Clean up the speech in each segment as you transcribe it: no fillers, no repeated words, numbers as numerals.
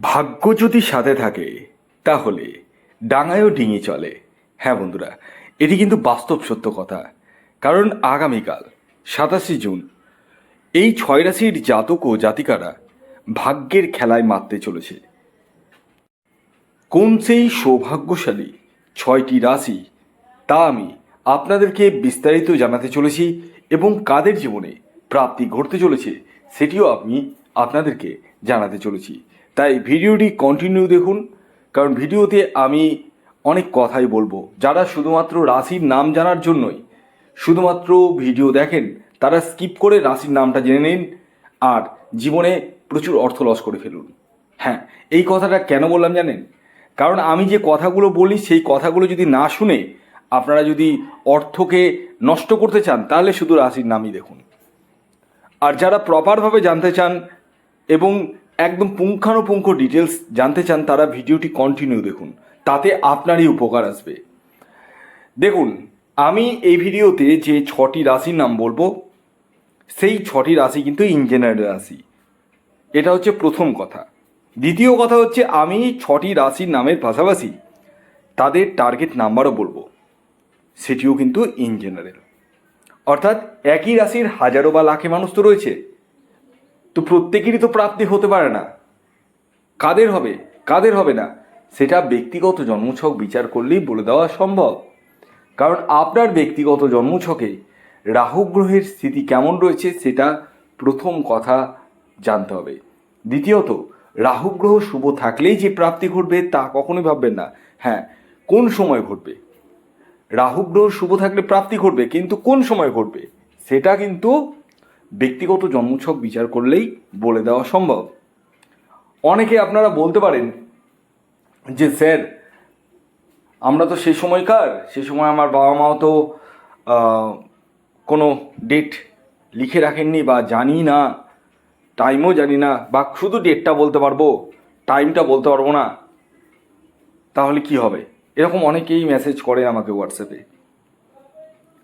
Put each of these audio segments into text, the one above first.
ভাগ্য যদি সাথে থাকে তাহলে ডাঙায়ও ডিঙি চলে। হ্যাঁ বন্ধুরা, এটি কিন্তু বাস্তব সত্য কথা। কারণ আগামীকাল 27 জুন এই 6 রাশির জাতক ও জাতিকারা ভাগ্যের খেলায় মাততে চলেছে। কোন সেই সৌভাগ্যশালী 6টি রাশি তা আমি আপনাদেরকে বিস্তারিত জানাতে চলেছি, এবং কাদের জীবনে প্রাপ্তি ঘটতে চলেছে সেটিও আমি আপনাদেরকে জানাতে চলেছি। তাই ভিডিওটি কন্টিনিউ দেখুন, কারণ ভিডিওতে আমি অনেক কথাই বলবো। যারা শুধুমাত্র রাশির নাম জানার জন্যই শুধুমাত্র ভিডিও দেখেন, তারা স্কিপ করে রাশির নামটা জেনে নিন আর জীবনে প্রচুর অর্থ লস করে ফেলুন। হ্যাঁ, এই কথাটা কেন বললাম জানেন? কারণ আমি যে কথাগুলো বলি সেই কথাগুলো যদি না শুনে আপনারা যদি অর্থকে নষ্ট করতে চান, তাহলে শুধু রাশির নামই দেখুন। আর যারা প্রপারভাবে জানতে চান এবং একদম পুঙ্খানুপুঙ্খ ডিটেলস জানতে চান, তারা ভিডিওটি কন্টিনিউ দেখুন, তাতে আপনারই উপকার আসবে। দেখুন, আমি এই ভিডিওতে যে 6টি রাশির নাম বলবো, সেই 6টি রাশি কিন্তু ইঞ্জিনিয়ার রাশি। এটা হচ্ছে প্রথম কথা। দ্বিতীয় কথা হচ্ছে, আমি 6টি রাশির নামের পাশাপাশি তাদের টার্গেট নাম্বারও বলবো, সেটিও কিন্তু ইন জেনারেল। অর্থাৎ একই রাশির হাজারো বা লাখে মানুষ তো রয়েছে, তো প্রত্যেকেরই তো প্রাপ্তি হতে পারে না। কাদের হবে কাদের হবে না সেটা ব্যক্তিগত জন্মছক বিচার করলেই বলে দেওয়া সম্ভব। কারণ আপনার ব্যক্তিগত জন্মছকে রাহু গ্রহের স্থিতি কেমন রয়েছে সেটা প্রথম কথা জানতে হবে। দ্বিতীয়ত, রাহু গ্রহ শুভ থাকলেই যে প্রাপ্তি ঘটবে তা কখনোই ভাববেন না। হ্যাঁ, কোন সময় ঘটবে? রাহু গ্রহ শুভ থাকলে প্রাপ্তি ঘটবে, কিন্তু কোন সময় ঘটবে সেটা কিন্তু ব্যক্তিগত জন্মছক বিচার করলেই বলে দেওয়া সম্ভব। অনেকে আপনারা বলতে পারেন যে স্যার, আমরা তো সেই সময়কার, সেই সময় আমার বাবা মাও তো কোনো ডেট লিখে রাখেননি বা জানি না, টাইমও জানি না, বা শুধু ডেটটা বলতে পারবো, টাইমটা বলতে পারবো না, তাহলে কি হবে? এরকম অনেকেই মেসেজ করে আমাকে হোয়াটসঅ্যাপে।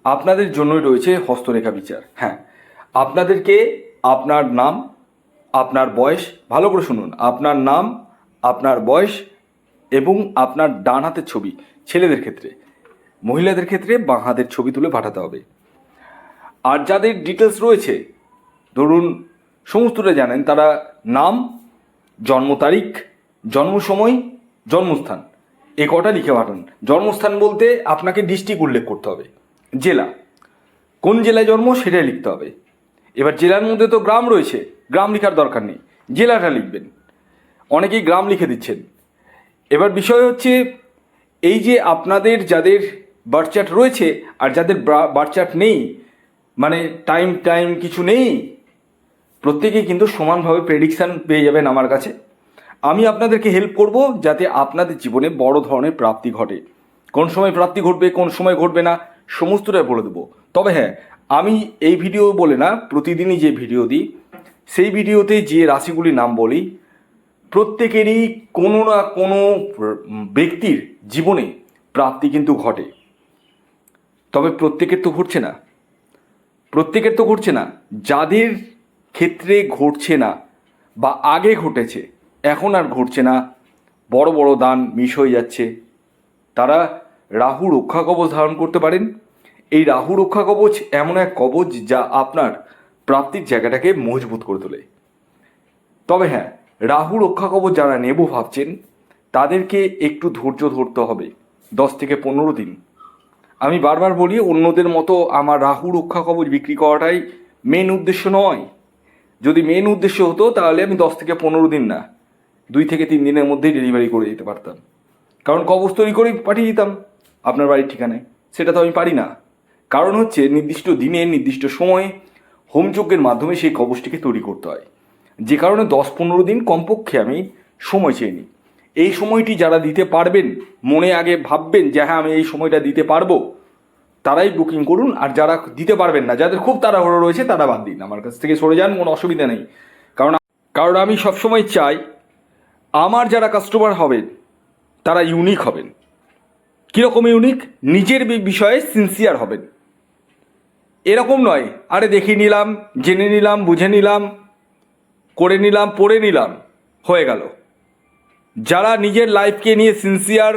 আপনাদের জন্যই রয়েছে হস্তরেখা বিচার। হ্যাঁ, আপনাদেরকে আপনার নাম, আপনার বয়স, ভালো করে শুনুন, আপনার নাম, আপনার বয়স এবং আপনার ডান হাতের ছবি, ছেলেদের ক্ষেত্রে, মহিলাদের ক্ষেত্রে বাঁ হাতের ছবি তুলে পাঠাতে হবে। আর যাদের ডিটেলস রয়েছে, ধরুন সমস্তটা জানেন, তারা নাম, জন্ম তারিখ, জন্ম সময়, জন্মস্থান, এ কটা লিখে পাঠান। জন্মস্থান বলতে আপনাকে ডিস্ট্রিক্ট উল্লেখ করতে হবে, জেলা, কোন জেলায় জন্ম সেটাই লিখতে হবে। এবার জেলার মধ্যে তো গ্রাম রয়েছে, গ্রাম লেখার দরকার নেই, জেলাটা লিখবেন। অনেকেই গ্রাম লিখে দিচ্ছেন। এবার বিষয় হচ্ছে, এই যে আপনাদের যাদের বার্থ চার্ট রয়েছে আর যাদের বার্থ চার্ট নেই, মানে টাইম কিছু নেই, প্রত্যেকেই কিন্তু সমানভাবে প্রেডিকশান পেয়ে যাবেন আমার কাছে। আমি আপনাদেরকে হেল্প করব যাতে আপনাদের জীবনে বড় ধরনের প্রাপ্তি ঘটে। কোন সময় প্রাপ্তি ঘটবে, কোন সময় ঘটবে না, সমস্তটাই বলে দেবো। তবে হ্যাঁ, আমি এই ভিডিও বলে না, প্রতিদিনই যে ভিডিও দিই, সেই ভিডিওতে যে রাশিগুলির নাম বলি, প্রত্যেকেরই কোনো না কোনো ব্যক্তির জীবনে প্রাপ্তি কিন্তু ঘটে। তবে প্রত্যেকের তো ঘটছে না। যাদের ক্ষেত্রে ঘটছে না বা আগে ঘটেছে, এখন আর ঘটছে না, বড় বড় দান মিস হয়ে যাচ্ছে, তারা রাহু রক্ষা কবচ ধারণ করতে পারেন। এই রাহু রক্ষা কবচ এমন এক কবচ যা আপনার প্রাপ্তির জায়গাটাকে মজবুত করে তোলে। তবে হ্যাঁ, রাহু রক্ষা কবচ যারা নেব ভাবছেন, তাদেরকে একটু ধৈর্য ধরতে হবে, 10 থেকে 15 দিন। আমি বারবার বলি, অন্যদের মতো আমার রাহু রক্ষা কবচ বিক্রি করাটাই মেন উদ্দেশ্য নয়। যদি মেন উদ্দেশ্য হতো তাহলে আমি 10 থেকে 15 দিন না, 2 থেকে 3 দিনের মধ্যেই ডেলিভারি করে দিতে পারতাম। কারণ কবচ তৈরি করে পাঠিয়ে দিতাম আপনার বাড়ির ঠিকানায়। সেটা তো আমি পারি না। কারণ হচ্ছে, নির্দিষ্ট দিনে নির্দিষ্ট সময়ে হোমযজ্ঞের মাধ্যমে সেই কবচটিকে তৈরি করতে হয়, যে কারণে 10-15 দিন কমপক্ষে আমি সময় চেয়ে নিই। এই সময়টি যারা দিতে পারবেন, মনে আগে ভাববেন যে হ্যাঁ আমি এই সময়টা দিতে পারবো, তারাই বুকিং করুন। আর যারা দিতে পারবেন না, যাদের খুব তাড়াহুড়ো রয়েছে, তারা বাদ দিন, আমার কাছ থেকে সরে যান, কোনো অসুবিধা নেই। কারণ আমি সবসময় চাই আমার যারা কাস্টমার হবেন তারা ইউনিক হবেন। কীরকম ইউনিক? নিজের বিষয়ে সিনসিয়ার হবেন। এরকম নয়, আরে দেখিয়ে নিলাম, জেনে নিলাম, বুঝে নিলাম, করে নিলাম, পড়ে নিলাম, হয়ে গেল, যারা নিজের লাইফকে নিয়ে সিনসিয়ার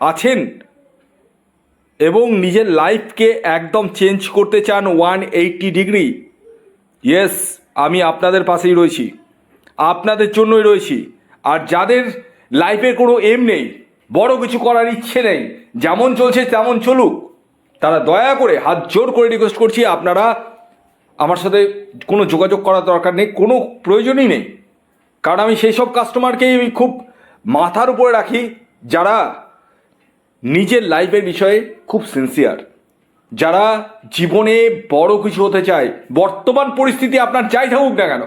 আছেন এবং নিজের লাইফকে একদম চেঞ্জ করতে চান 180 ডিগ্রি, ইয়েস, আমি আপনাদের পাশেই রয়েছি, আপনাদের জন্যই রয়েছি। আর যাদের লাইফের কোনো এম নেই, বড় কিছু করার ইচ্ছে নেই, যেমন চলছে তেমন চলুক, তারা দয়া করে হাত জোর করে রিকোয়েস্ট করছি, আপনারা আমার সাথে কোনো যোগাযোগ করার দরকার নেই, কোনো প্রয়োজনই নেই। কারণ আমি সেই সব কাস্টমারকেই আমি খুব মাথার উপরে রাখি যারা নিজের লাইফের বিষয়ে খুব সিনসিয়ার, যারা জীবনে বড় কিছু হতে চায়। বর্তমান পরিস্থিতি আপনার যাই থাকুক না কেন,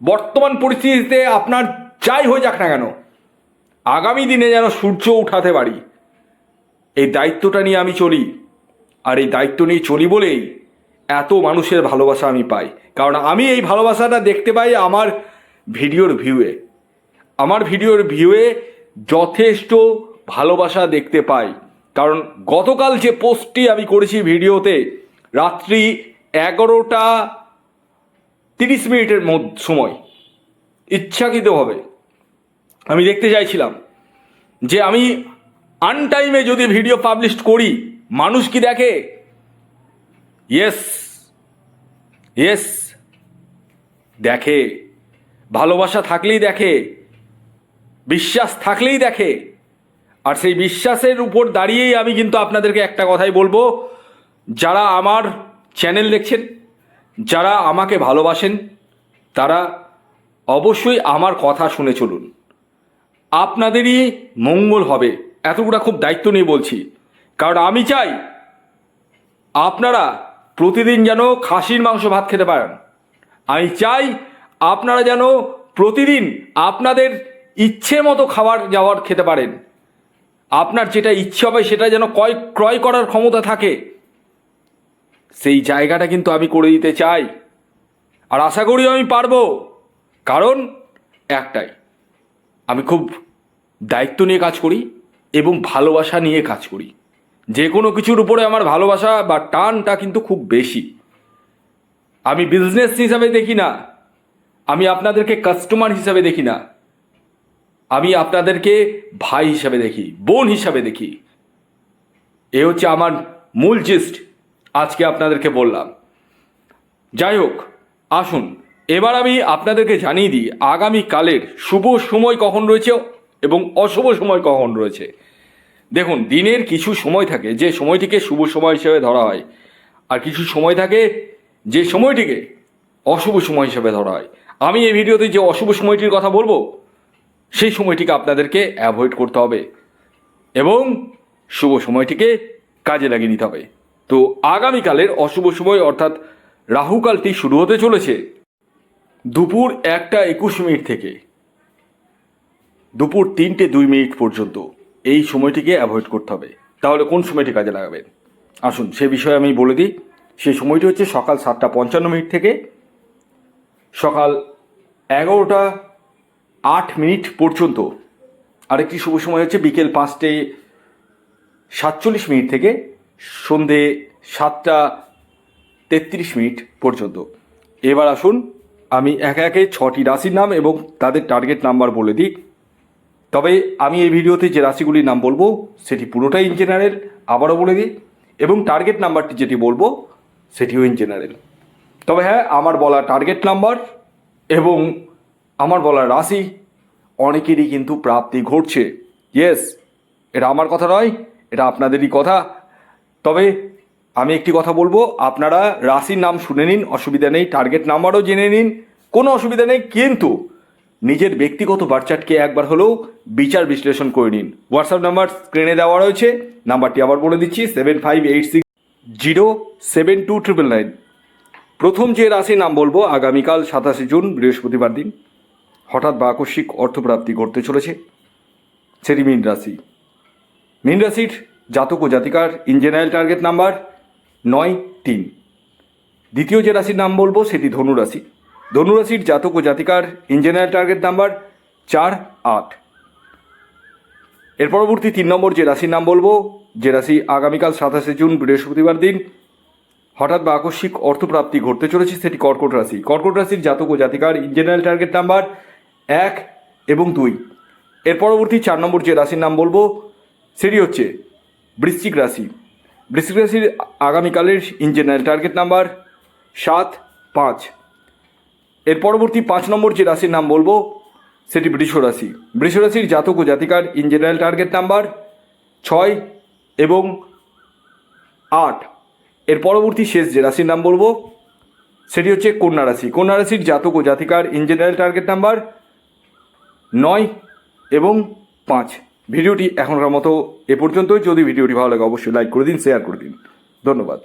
বর্তমান পরিস্থিতিতে আপনার যাই হয়ে যাক না কেন, আগামী দিনে যেন সূর্য উঠাতে পারি, এই দায়িত্বটা নিয়ে আমি চলি। আর এই দায়িত্ব নিয়ে চলি বলেই এত মানুষের ভালোবাসা আমি পাই। কারণ আমি এই ভালোবাসাটা দেখতে পাই আমার ভিডিওর ভিউয়ে, আমার ভিডিওর ভিউয়ে যথেষ্ট ভালোবাসা দেখতে পাই। কারণ গতকাল যে পোস্টটি আমি করেছি ভিডিওতে, রাত্রি 11:30 সময় ইচ্ছাকৃতভাবে আমি দেখতে চাইছিলাম যে আমি আনটাইমে যদি ভিডিও পাবলিশ করি মানুষ কি দেখে। ইয়েস ইয়েস, দেখে। ভালোবাসা থাকলেই দেখে, বিশ্বাস থাকলেই দেখে। আর সেই বিশ্বাসের উপর দাঁড়িয়েই আমি কিন্তু আপনাদেরকে একটা কথাই বলবো, যারা আমার চ্যানেল দেখছেন, যারা আমাকে ভালোবাসেন, তারা অবশ্যই আমার কথা শুনে চলুন, আপনাদেরই মঙ্গল হবে। এতগুলো খুব দায়িত্ব নিয়ে বলছি, কারণ আমি চাই আপনারা প্রতিদিন যেন খাসির মাংস ভাত খেতে পারেন। আমি চাই আপনারা যেন প্রতিদিন আপনাদের ইচ্ছে মতো খাবার যাওয়ার খেতে পারেন। আপনার যেটা ইচ্ছে হবে সেটা যেন ক্রয় করার ক্ষমতা থাকে, সেই জায়গাটা কিন্তু আমি করে দিতে চাই। আর আশা করি আমি পারবো, কারণ একটাই, আমি খুব দায়িত্ব নিয়ে কাজ করি এবং ভালোবাসা নিয়ে কাজ করি। যে কোনো কিছুর উপরে আমার ভালোবাসা বা টানটা কিন্তু খুব বেশি। আমি বিজনেস হিসাবে দেখি না, আমি আপনাদেরকে কাস্টমার হিসাবে দেখি না, আমি আপনাদেরকে ভাই হিসাবে দেখি, বোন হিসাবে দেখি। এ হচ্ছে আমার মূল জিস্ট, আজকে আপনাদেরকে বললাম। যাই হোক, আসুন এবার আমি আপনাদেরকে জানিয়ে দিই আগামীকালের শুভ সময় কখন রয়েছে এবং অশুভ সময় কখন রয়েছে। দেখুন, দিনের কিছু সময় থাকে যে সময়টিকে শুভ সময় হিসেবে ধরা হয়, আর কিছু সময় থাকে যে সময়টিকে অশুভ সময় হিসেবে ধরা হয়। আমি এই ভিডিওতে যে অশুভ সময়টির কথা বলবো, সেই সময়টিকে আপনাদেরকে অ্যাভয়েড করতে হবে এবং শুভ সময়টিকে কাজে লাগিয়ে নিতে হবে। তো আগামীকালের অশুভ সময় অর্থাৎ রাহুকালটি শুরু হতে চলেছে দুপুর 1:21 থেকে দুপুর 3:02 পর্যন্ত। এই সময়টিকে অ্যাভয়েড করতে হবে। তাহলে কোন সময়টি কাজে লাগাবেন আসুন সে বিষয়ে আমি বলে দিই। সেই সময়টি হচ্ছে সকাল 7:55 থেকে সকাল 11:08 পর্যন্ত। আরেকটি শুভ সময় হচ্ছে বিকেল 5:47 থেকে সন্ধে 7:33 পর্যন্ত। এবার আসুন আমি একে একে 6টি রাশির নাম এবং তাদের টার্গেট নাম্বার বলে দিই। তবে আমি এই ভিডিওতে যে রাশিগুলির নাম বলবো সেটি পুরোটাই ইন জেনারেল, আবারও বলে দিই, এবং টার্গেট নাম্বারটি যেটি বলবো সেটিও ইন জেনারেল। তবে হ্যাঁ, আমার বলা টার্গেট নাম্বার এবং আমার বলা রাশি অনেকেরই কিন্তু প্রাপ্তি ঘটছে। ইয়েস, এটা আমার কথা নয়, এটা আপনাদেরই কথা। তবে আমি একটি কথা বলবো, আপনারা রাশির নাম শুনে নিন, অসুবিধা নেই, টার্গেট নাম্বারও জেনে নিন, কোনো অসুবিধা নেই, কিন্তু নিজের ব্যক্তিগত বার্চার্টকে একবার হলেও বিচার বিশ্লেষণ করে নিন। হোয়াটসঅ্যাপ নাম্বার স্ক্রিনে দেওয়া রয়েছে, নাম্বারটি আবার বলে দিচ্ছি 7586072999। প্রথম যে রাশির নাম বলবো, আগামীকাল 27 জুন বৃহস্পতিবার দিন হঠাৎ বা আকস্মিক অর্থপ্রাপ্তি ঘটতে চলেছে, সেটি মীন রাশি। মীন রাশির জাতক ও জাতিকার ইন জেনারেল টার্গেট নাম্বার 9-3। দ্বিতীয় যে রাশির নাম বলবো সেটি ধনুরাশি। ধনুরাশির জাতক ও জাতিকার ইন জেনারেল টার্গেট নাম্বার 4-8। এর পরবর্তী 3 নম্বর যে রাশির নাম বলবো, যে রাশি আগামীকাল 27 জুন বৃহস্পতিবার দিন হঠাৎ বা আকস্মিক অর্থপ্রাপ্তি ঘটতে চলেছে, সেটি কর্কট রাশি। কর্কট রাশির জাতক ও জাতিকার ইন জেনারেল টার্গেট নাম্বার 1 এবং 2। এর পরবর্তী 4 নম্বর যে রাশির নাম বলবো সেটি হচ্ছে বৃশ্চিক রাশি। বৃশ্চিক রাশির আগামীকালের ইন জেনারেল টার্গেট নাম্বার 7, 5। এর পরবর্তী 5 নম্বর যে রাশির নাম বলবো সেটি বৃষ রাশি। বৃষ রাশির জাতক ও জাতিকার ইন জেনারেল টার্গেট নাম্বার 6 এবং 8। এর পরবর্তী শেষ যে রাশির নাম বলবো সেটি হচ্ছে কন্যা রাশি। কন্যা রাশির জাতক ও জাতিকার ইন জেনারেল টার্গেট নাম্বার 9 এবং 5। ভিডিওটি এখনকার মতো এ পর্যন্তই। যদি ভিডিওটি ভালো লাগে অবশ্যই লাইক করে দিন, শেয়ার করে দিন। ধন্যবাদ।